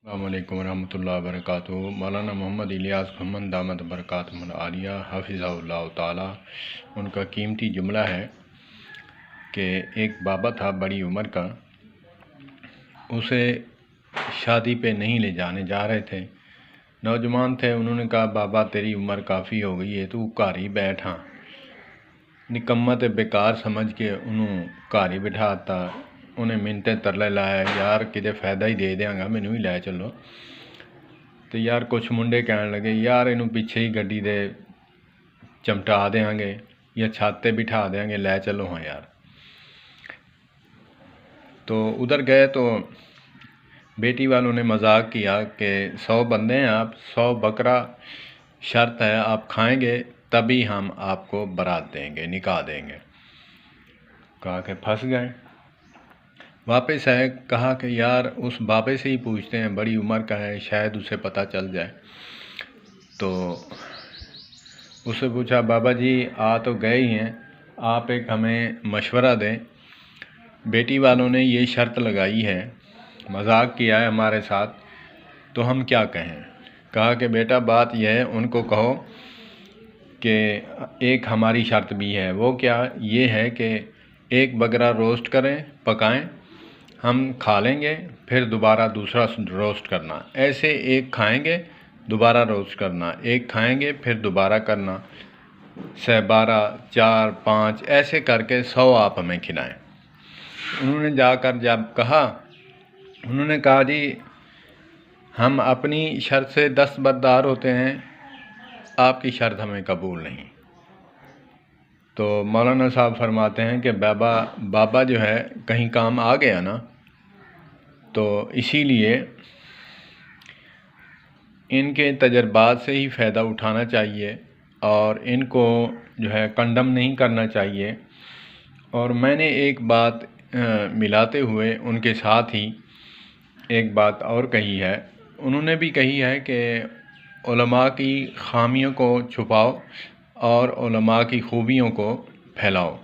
अस्सलामु अलैकुम रहमतुल्लाहि व बरकातुहू। मौलाना मोहम्मद इलियास खम्मन दामद बरकातुहुल आलिया हफ़िज़हुल्लाह ताला, उनका कीमती जुमला है कि एक बाबा था बड़ी उम्र का, उसे शादी पे नहीं ले जाने जा रहे थे। नौजवान थे, उन्होंने कहा बाबा तेरी उम्र काफ़ी हो गई है, तू घर ही बैठ। हाँ, निकम्मा ते बेकार समझ के उन्होंने घर ही बिठाता। उन्हें मिन्नतें तरले लाया, यार किते फ़ायदा ही दे देंगा, मैनू ही लै चलो। तो यार कुछ मुंडे कहने लगे, यार इनू पिछे ही गड्डी दे चमटा देंगे या छत ते बिठा देंगे, लै चलो हाँ यार। तो उधर गए तो बेटी वालों ने मजाक किया कि 100 बंदे हैं आप, 100 बकरा शर्त है, आप खाएंगे तभी हम आपको बारात देंगे, निकाह देंगे। कहा कि फंस गए। वापस आए, कहा कि यार उस बाबे से ही पूछते हैं, बड़ी उम्र का है, शायद उसे पता चल जाए। तो उससे पूछा, बाबा जी आ तो गए ही हैं, आप एक हमें मशवरा दें। बेटी वालों ने ये शर्त लगाई है, मजाक किया है हमारे साथ, तो हम क्या कहें। कहा कि बेटा बात यह है, उनको कहो कि एक हमारी शर्त भी है। वो क्या, ये है कि एक बकरा रोस्ट करें, पकाएं, हम खा लेंगे, फिर दोबारा दूसरा रोस्ट करना। ऐसे एक खाएंगे दोबारा रोस्ट करना, एक खाएंगे फिर दोबारा करना, 12, 4, 5 ऐसे करके 100 आप हमें खिलाएं। उन्होंने जाकर जब कहा, उन्होंने कहा जी हम अपनी शर्त से दस्तबरदार होते हैं, आपकी शर्त हमें कबूल नहीं। तो मौलाना साहब फरमाते हैं कि बाबा जो है कहीं काम आ गया ना, तो इसीलिए इनके तजर्बात से ही फ़ायदा उठाना चाहिए और इनको जो है कंडम नहीं करना चाहिए। और मैंने एक बात मिलाते हुए उनके साथ ही एक बात और कही है। उन्होंने भी कही है कि उलमा की खामियों को छुपाओ और उलमा की खूबियों को फैलाओ।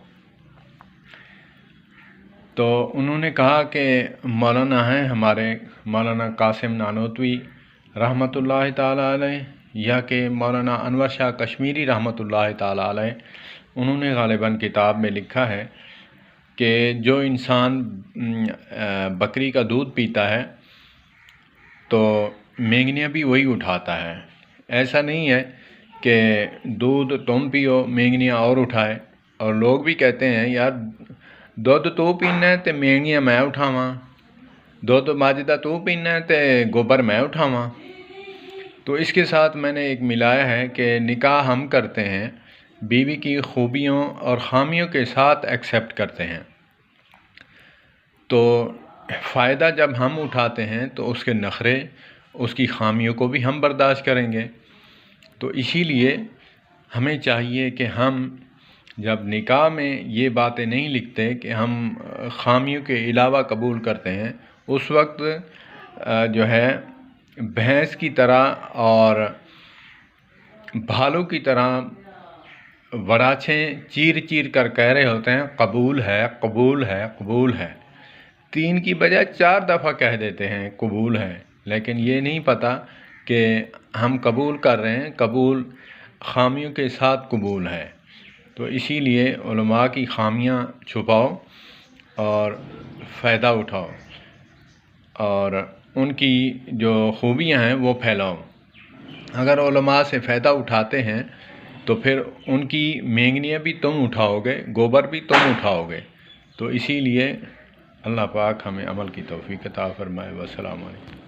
तो उन्होंने कहा कि मौलाना हैं हमारे मौलाना कासिम नानोतवी रहमतुल्लाह ताला अलैह, या कि मौलाना अनवर शाह कश्मीरी रहमतुल्लाह ताला अलैह, उन्होंने गालिबन किताब में लिखा है कि जो इंसान बकरी का दूध पीता है तो मेंगनियाँ भी वही उठाता है। ऐसा नहीं है कि दूध तुम पियो मेंगनियाँ और उठाए। और लोग भी कहते हैं यार दुध तू पीना है तो मेंगनियाँ मैं उठावां, दुध मझ दा तू पीना है तो गोबर मैं उठावां। तो इसके साथ मैंने एक मिलाया है कि निकाह हम करते हैं, बीवी की खूबियों और ख़ामियों के साथ एक्सेप्ट करते हैं। तो फ़ायदा जब हम उठाते हैं तो उसके नखरे, उसकी ख़ामियों को भी हम बर्दाश्त करेंगे। तो इसीलिए हमें चाहिए कि हम जब निकाह में ये बातें नहीं लिखते कि हम ख़ामियों के अलावा कबूल करते हैं, उस वक्त जो है भैंस की तरह और भालू की तरह वराछें चीर चीर कर कह रहे होते हैं कबूल है, कबूल है, कबूल है। 3 की बजाय 4 दफ़ा कह देते हैं कबूल है, लेकिन ये नहीं पता कि हम कबूल कर रहे हैं, कबूल ख़ामियों के साथ कबूल है। तो इसीलिए उलमा की ख़ामियाँ छुपाओ और फ़ायदा उठाओ और उनकी जो खूबियाँ हैं वो फैलाओ। अगर उलमा से फ़ायदा उठाते हैं तो फिर उनकी मेंगनियाँ भी तुम उठाओगे, गोबर भी तुम उठाओगे। तो इसीलिए अल्लाह पाक हमें अमल की तौफ़ीक़ अता फ़रमाए। वस्सलामु अलैकुम।